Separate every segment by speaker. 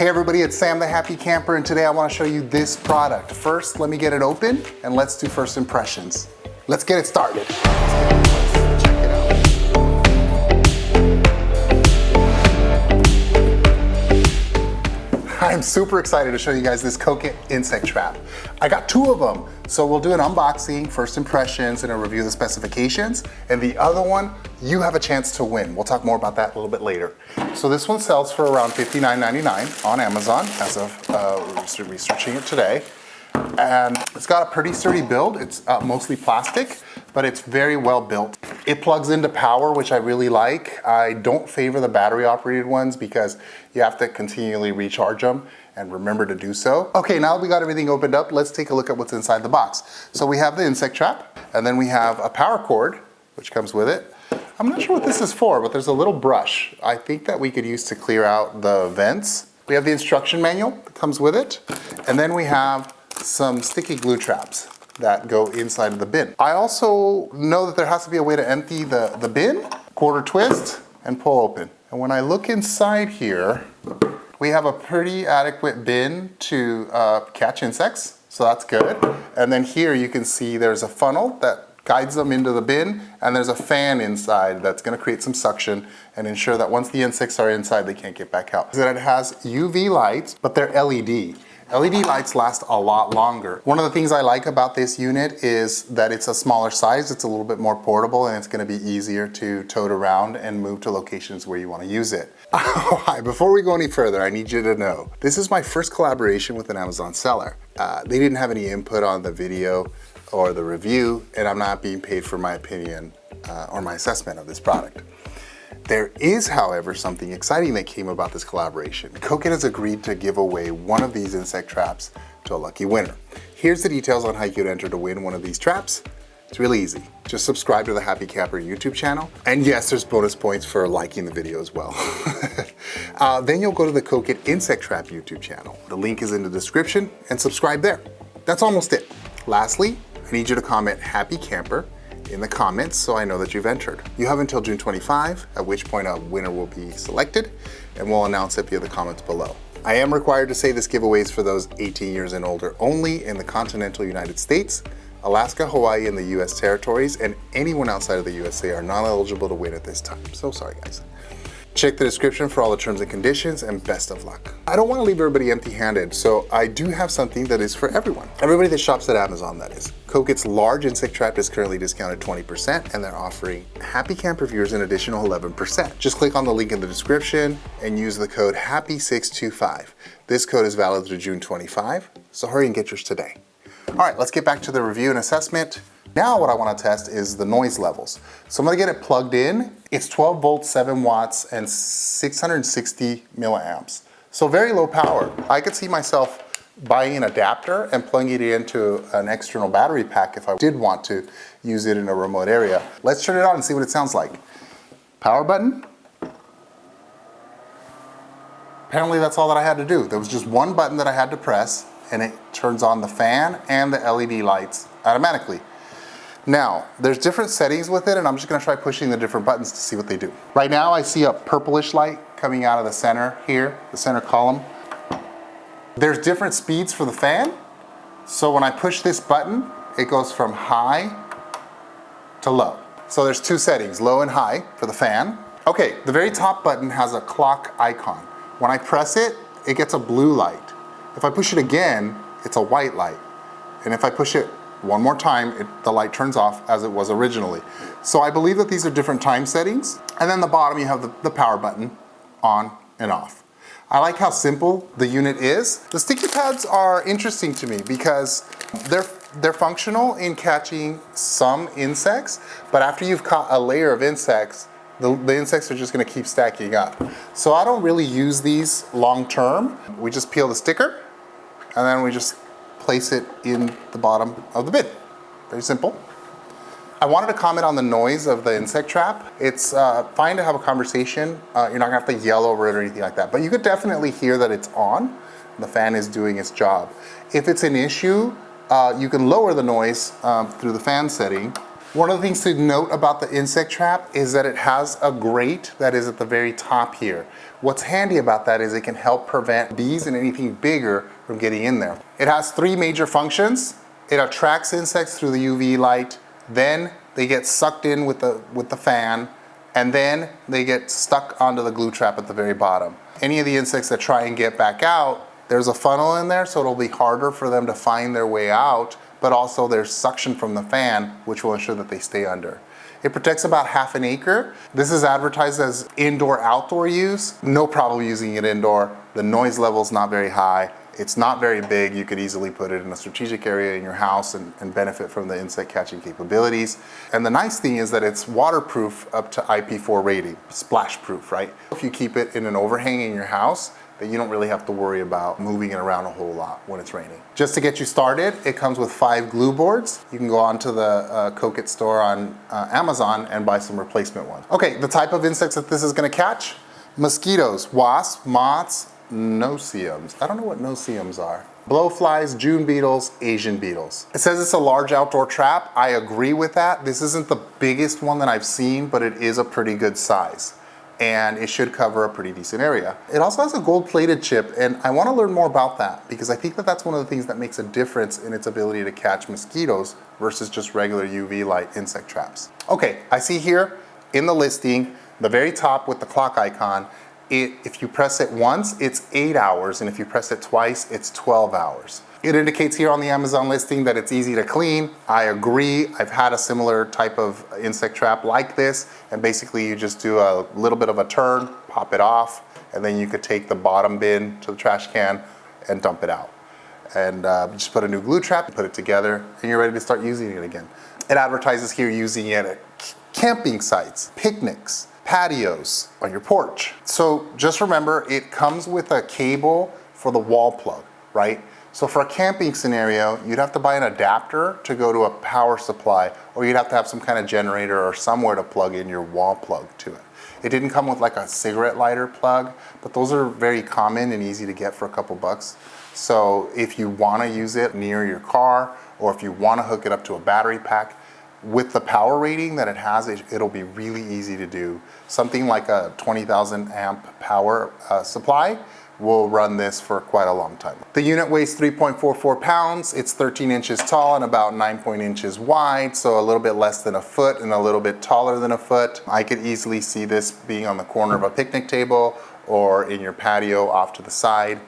Speaker 1: Hey everybody, it's Sam the Happy Camper, and today I want to show you this product. First, let me get it open and let's do first impressions. Let's get it started. Check it out. I'm super excited to show you guys this Cokit Insect Trap. I got two of them, so we'll do an unboxing, first impressions, and a review of the specifications. And the other one, you have a chance to win. We'll talk more about that a little bit later. So this one sells for around $59.99 on Amazon as of researching it today. And it's got a pretty sturdy build. It's mostly plastic, but it's very well built. It plugs into power, which I really like. I don't favor the battery operated ones because you have to continually recharge them, and remember to do so. Okay, now that we got everything opened up, let's take a look at what's inside the box. So we have the insect trap, and then we have a power cord, which comes with it. I'm not sure what this is for, but there's a little brush. I think that we could use to clear out the vents. We have the instruction manual that comes with it, and then we have some sticky glue traps that go inside of the bin. I also know that there has to be a way to empty the bin, quarter twist, and pull open. And when I look inside here, we have a pretty adequate bin to catch insects, so that's good. And then here you can see there's a funnel that guides them into the bin, and there's a fan inside that's gonna create some suction and ensure that once the insects are inside, they can't get back out. It has UV lights, but they're LED. LED lights last a lot longer. One of the things I like about this unit is that it's a smaller size, it's a little bit more portable, and it's gonna be easier to tote around and move to locations where you wanna use it. Before we go any further, I need you to know, this is my first collaboration with an Amazon seller. They didn't have any input on the video or the review, and I'm not being paid for my opinion or my assessment of this product. There is, however, something exciting that came about this collaboration. Cokit has agreed to give away one of these insect traps to a lucky winner. Here's the details on how you could enter to win one of these traps. It's really easy. Just subscribe to the Happy Camper YouTube channel. And yes, there's bonus points for liking the video as well. Then you'll go to the Cokit Insect Trap YouTube channel. The link is in the description, and subscribe there. That's almost it. Lastly, I need you to comment Happy Camper in the comments so I know that you've entered. You have until June 25, at which point a winner will be selected, and we'll announce it via the comments below. I am required to say this giveaway is for those 18 years and older only in the continental United States, Alaska, Hawaii, and the US territories, and anyone outside of the USA are not eligible to win at this time. So sorry guys. Check the description for all the terms and conditions, and best of luck. I don't want to leave everybody empty-handed, so I do have something that is for everyone. Everybody that shops at Amazon, that is. Cokit's large insect trap is currently discounted 20%, and they're offering Happy Camper viewers an additional 11%. Just click on the link in the description and use the code HAPPY625. This code is valid through June 25, so hurry and get yours today. All right, let's get back to the review and assessment. Now what I want to test is the noise levels. So I'm going to get it plugged in. It's 12 volts, 7 watts, and 660 milliamps. So very low power. I could see myself buying an adapter and plugging it into an external battery pack if I did want to use it in a remote area. Let's turn it on and see what it sounds like. Power button. Apparently that's all that I had to do. There was just one button that I had to press, and it turns on the fan and the LED lights automatically. Now, there's different settings with it, and I'm just gonna try pushing the different buttons to see what they do. Right now, I see a purplish light coming out of the center here, the center column. There's different speeds for the fan. So when I push this button, it goes from high to low. So there's two settings, low and high for the fan. Okay, the very top button has a clock icon. When I press it, it gets a blue light. If I push it again, it's a white light. And if I push it one more time, the light turns off as it was originally. So I believe that these are different time settings. And then the bottom, you have the power button on and off. I like how simple the unit is. The sticky pads are interesting to me because they're functional in catching some insects, but after you've caught a layer of insects, the insects are just gonna keep stacking up. So I don't really use these long term. We just peel the sticker, and then we just place it in the bottom of the bin. Very simple. I wanted to comment on the noise of the insect trap. It's fine to have a conversation. You're not gonna have to yell over it or anything like that, but you could definitely hear that it's on. The fan is doing its job. If it's an issue, you can lower the noise through the fan setting One of the things to note about the insect trap is that it has a grate that is at the very top here. What's handy about that is it can help prevent bees and anything bigger from getting in there. It has three major functions. It attracts insects through the UV light, then they get sucked in with the fan, and then they get stuck onto the glue trap at the very bottom. Any of the insects that try and get back out, there's a funnel in there, so it'll be harder for them to find their way out, but also there's suction from the fan, which will ensure that they stay under. It protects about half an acre. This is advertised as indoor-outdoor use. No problem using it indoor. The noise level's not very high. It's not very big. You could easily put it in a strategic area in your house and benefit from the insect catching capabilities. And the nice thing is that it's waterproof up to IP4 rating, splash proof, right? If you keep it in an overhang in your house, then you don't really have to worry about moving it around a whole lot when it's raining. Just to get you started, it comes with 5 glue boards. You can go onto the Cokit store on Amazon and buy some replacement ones. Okay, the type of insects that this is gonna catch: mosquitoes, wasps, moths, no-see-ums. I don't know what no-see-ums are. Blowflies, June beetles, Asian beetles. It says it's a large outdoor trap. I agree with that. This isn't the biggest one that I've seen, but it is a pretty good size. And it should cover a pretty decent area. It also has a gold-plated chip, and I wanna learn more about that because I think that that's one of the things that makes a difference in its ability to catch mosquitoes versus just regular UV light insect traps. Okay, I see here in the listing, the very top with the clock icon, if you press it once, it's 8 hours, and if you press it twice, it's 12 hours. It indicates here on the Amazon listing that it's easy to clean. I agree. I've had a similar type of insect trap like this, and basically you just do a little bit of a turn, pop it off, and then you could take the bottom bin to the trash can and dump it out. And just put a new glue trap, put it together, and you're ready to start using it again. It advertises here using it at camping sites, picnics, patios, on your porch. So just remember, it comes with a cable for the wall plug, right? So for a camping scenario, you'd have to buy an adapter to go to a power supply, or you'd have to have some kind of generator or somewhere to plug in your wall plug to it. It didn't come with like a cigarette lighter plug, but those are very common and easy to get for a couple bucks. So if you wanna use it near your car, or if you wanna hook it up to a battery pack, with the power rating that it has, it'll be really easy to do. Something like a 20,000 amp power supply will run this for quite a long time. The unit weighs 3.44 pounds. It's 13 inches tall and about 9 inches wide, so a little bit less than a foot and a little bit taller than a foot. I could easily see this being on the corner of a picnic table or in your patio off to the side.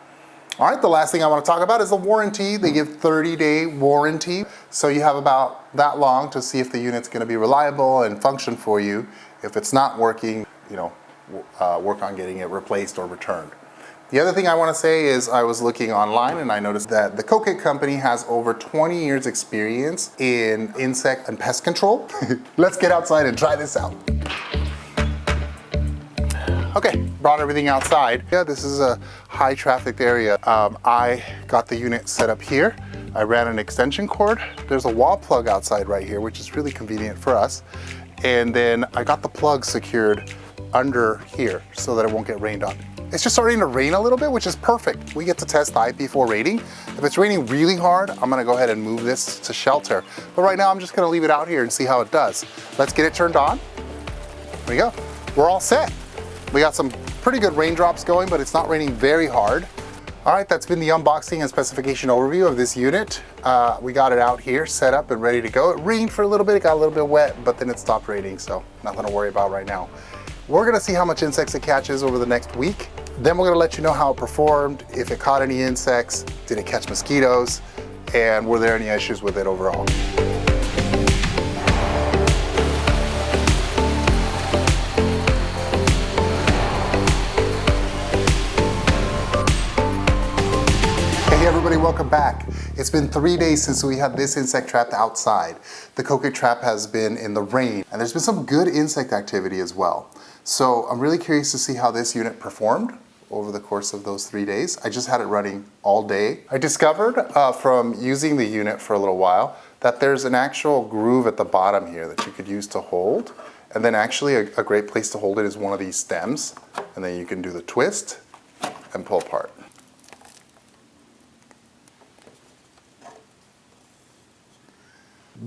Speaker 1: All right, the last thing I want to talk about is the warranty. They give 30-day warranty, so you have about that long to see if the unit's going to be reliable and function for you. If it's not working, work on getting it replaced or returned. The other thing I want to say is I was looking online and I noticed that the Cokit company has over 20 years experience in insect and pest control. Let's get outside and try this out. Okay, brought everything outside. Yeah, this is a high trafficked area. I got the unit set up here. I ran an extension cord. There's a wall plug outside right here, which is really convenient for us. And then I got the plug secured under here so that it won't get rained on. It's just starting to rain a little bit, which is perfect. We get to test the IP4 rating. If it's raining really hard, I'm gonna go ahead and move this to shelter. But right now, I'm just gonna leave it out here and see how it does. Let's get it turned on. There we go. We're all set. We got some pretty good raindrops going, but it's not raining very hard. All right, that's been the unboxing and specification overview of this unit. We got it out here, set up and ready to go. It rained for a little bit, it got a little bit wet, but then it stopped raining, so nothing to worry about right now. We're gonna see how much insects it catches over the next week. Then we're gonna let you know how it performed, if it caught any insects, did it catch mosquitoes, and were there any issues with it overall. Hey everybody, welcome back. It's been 3 days since we had this insect trap outside. The Cokit trap has been in the rain, and there's been some good insect activity as well. So I'm really curious to see how this unit performed over the course of those 3 days. I just had it running all day. I discovered from using the unit for a little while that there's an actual groove at the bottom here that you could use to hold. And then actually a great place to hold it is one of these stems. And then you can do the twist and pull apart.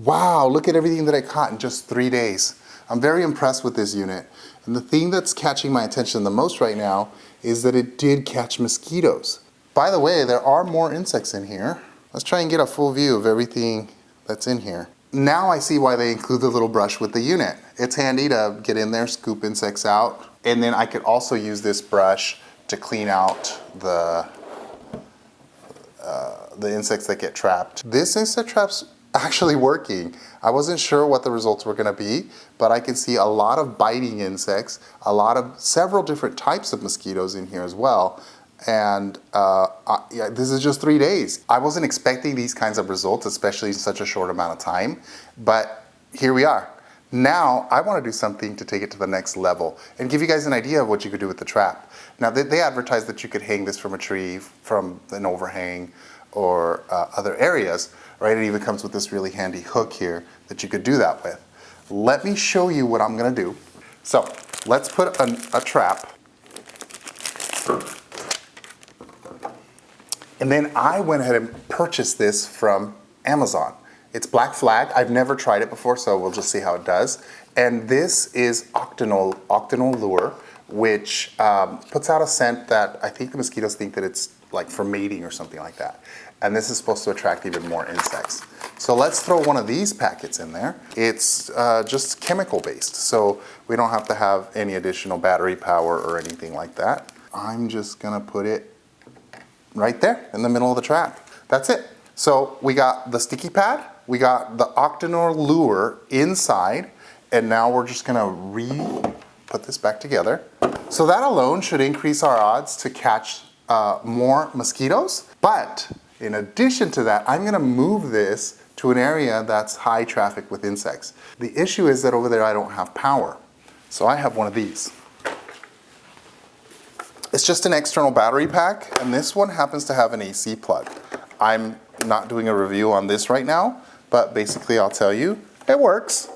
Speaker 1: Wow, look at everything that I caught in just 3 days. I'm very impressed with this unit. And the thing that's catching my attention the most right now is that it did catch mosquitoes. By the way, there are more insects in here. Let's try and get a full view of everything that's in here. Now I see why they include the little brush with the unit. It's handy to get in there, scoop insects out, and then I could also use this brush to clean out the insects that get trapped. This insect trap's actually working. I wasn't sure what the results were gonna be, but I can see a lot of biting insects, several different types of mosquitoes in here as well. And yeah, this is just 3 days. I wasn't expecting these kinds of results, especially in such a short amount of time, but here we are. Now I want to do something to take it to the next level and give you guys an idea of what you could do with the trap. Now they advertised that you could hang this from a tree, from an overhang, or other areas, right? It even comes with this really handy hook here that you could do that with. Let me show you what I'm gonna do. So let's put a trap. And then I went ahead and purchased this from Amazon. It's Black Flag. I've never tried it before, so we'll just see how it does. And this is octinol lure, which puts out a scent that I think the mosquitoes think that it's like for mating or something like that. And this is supposed to attract even more insects. So let's throw one of these packets in there. It's just chemical based, so we don't have to have any additional battery power or anything like that. I'm just gonna put it right there in the middle of the trap. That's it. So we got the sticky pad, we got the octinol lure inside, and now we're just gonna put this back together. So that alone should increase our odds to catch more mosquitoes. But in addition to that, I'm gonna move this to an area that's high traffic with insects. The issue is that over there I don't have power. So I have one of these. It's just an external battery pack, and this one happens to have an AC plug. I'm not doing a review on this right now, but basically I'll tell you, it works.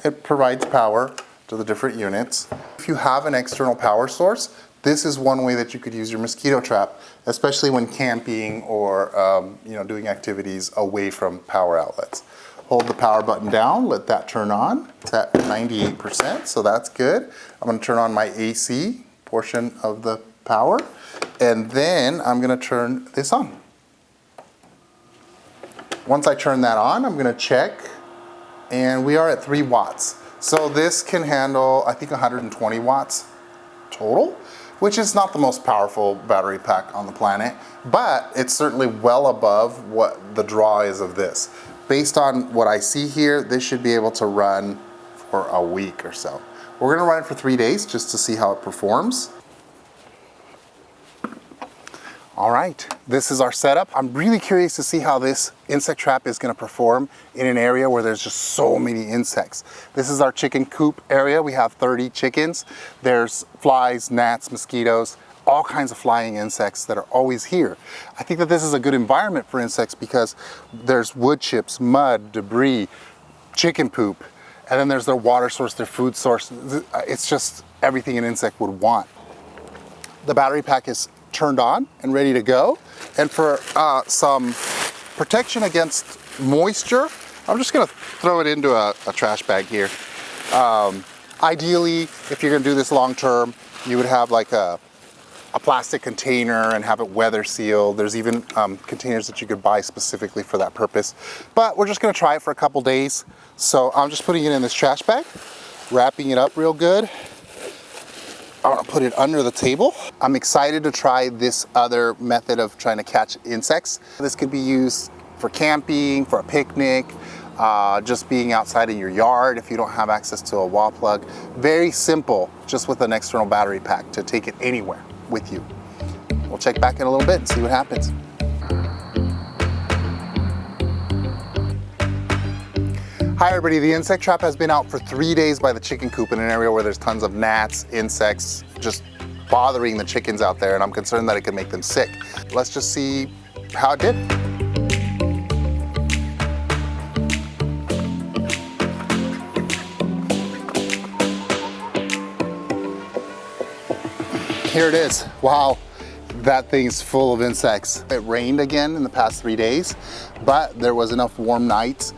Speaker 1: It provides power to the different units. If you have an external power source, this is one way that you could use your mosquito trap, especially when camping or doing activities away from power outlets. Hold the power button down, let that turn on. It's at 98%, so that's good. I'm gonna turn on my AC portion of the power, and then I'm gonna turn this on. Once I turn that on, I'm gonna check, and we are at 3 watts. So this can handle, I think, 120 watts total, which is not the most powerful battery pack on the planet, but it's certainly well above what the draw is of this. Based on what I see here, this should be able to run for a week or so. We're gonna run it for 3 days just to see how it performs. All right, this is our setup. I'm really curious to see how this insect trap is gonna perform in an area where there's just so many insects. This is our chicken coop area. We have 30 chickens. There's flies, gnats, mosquitoes, all kinds of flying insects that are always here. I think that this is a good environment for insects because there's wood chips, mud, debris, chicken poop, and then there's their water source, their food source. It's just everything an insect would want. The battery pack is turned on and ready to go. And for some protection against moisture, I'm just gonna throw it into a trash bag here. Ideally, if you're gonna do this long term, you would have like a plastic container and have it weather sealed. There's even containers that you could buy specifically for that purpose. But we're just gonna try it for a couple days. So I'm just putting it in this trash bag, wrapping it up real good. I'm gonna put it under the table. I'm excited to try this other method of trying to catch insects. This could be used for camping, for a picnic, just being outside in your yard if you don't have access to a wall plug. Very simple, just with an external battery pack to take it anywhere with you. We'll check back in a little bit and see what happens. Hi everybody, the insect trap has been out for 3 days by the chicken coop in an area where there's tons of gnats, insects, just bothering the chickens out there, and I'm concerned that it could make them sick. Let's just see how it did. Here it is. Wow, that thing's full of insects. It rained again in the past 3 days, but there was enough warm nights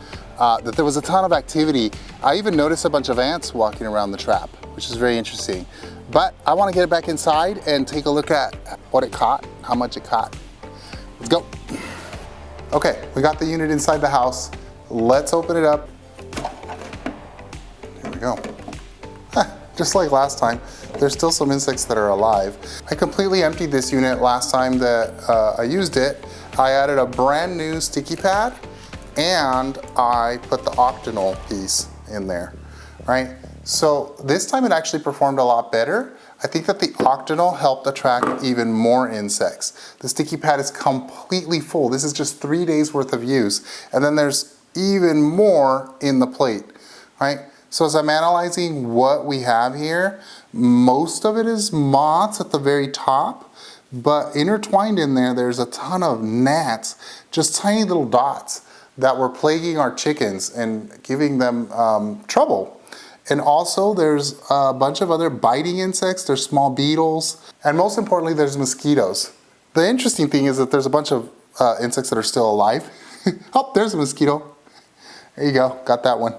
Speaker 1: that there was a ton of activity. I even noticed a bunch of ants walking around the trap, which is very interesting. But I want to get it back inside and take a look at what it caught, how much it caught. Let's go. Okay, we got the unit inside the house. Let's open it up. Here we go. Just like last time, there's still some insects that are alive. I completely emptied this unit last time that I used it. I added a brand new sticky pad and I put the octanol piece in there, right? So this time it actually performed a lot better. I think that the octanol helped attract even more insects. The sticky pad is completely full. This is just 3 days worth of use. And then there's even more in the plate, right? So as I'm analyzing what we have here, most of it is moths at the very top, but intertwined in there, there's a ton of gnats, just tiny little dots that were plaguing our chickens and giving them trouble. And also there's a bunch of other biting insects, there's small beetles, and most importantly, there's mosquitoes. The interesting thing is that there's a bunch of insects that are still alive. Oh, there's a mosquito. There you go, got that one.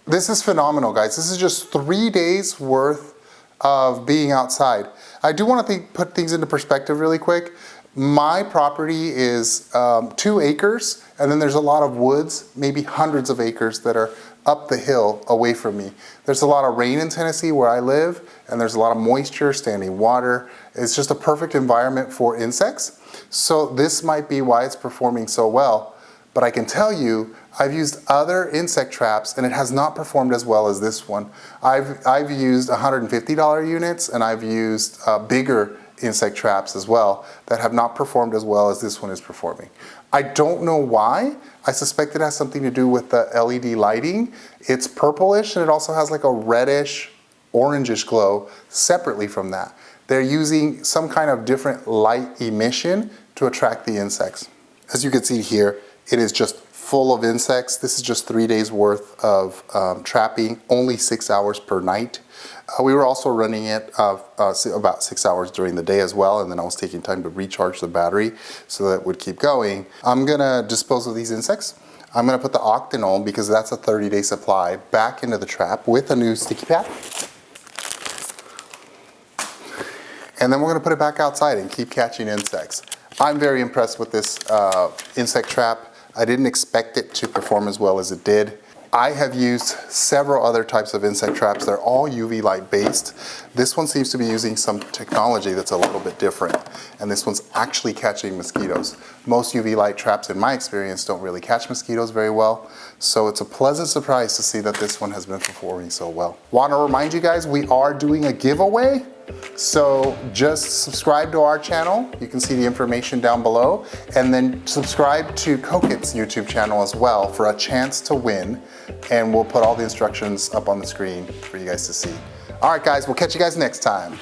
Speaker 1: This is phenomenal, guys. This is just 3 days worth of being outside. I do want to put things into perspective really quick. My property is 2 acres, and then there's a lot of woods, maybe hundreds of acres that are up the hill away from me. There's a lot of rain in Tennessee where I live, and there's a lot of moisture, standing water. It's just a perfect environment for insects. So this might be why it's performing so well. But I can tell you, I've used other insect traps and it has not performed as well as this one. I've used $150 units and I've used bigger insect traps as well that have not performed as well as this one is performing. I don't know why. I suspect it has something to do with the LED lighting. It's purplish and it also has like a reddish, orangish glow separately from that. They're using some kind of different light emission to attract the insects. As you can see here, it is just full of insects. This is just 3 days worth of trapping, only 6 hours per night. We were also running it about 6 hours during the day as well, and then I was taking time to recharge the battery so that it would keep going. I'm gonna dispose of these insects. I'm gonna put the octanol, because that's a 30-day supply, back into the trap with a new sticky pad. And then we're gonna put it back outside and keep catching insects. I'm very impressed with this insect trap. I didn't expect it to perform as well as it did. I have used several other types of insect traps. They're all UV light based. This one seems to be using some technology that's a little bit different. And this one's actually catching mosquitoes. Most UV light traps, in my experience, don't really catch mosquitoes very well. So it's a pleasant surprise to see that this one has been performing so well. Want to remind you guys, we are doing a giveaway. So just subscribe to our channel. You can see the information down below. And then subscribe to Cokit's YouTube channel as well for a chance to win. And we'll put all the instructions up on the screen for you guys to see. All right, guys, we'll catch you guys next time.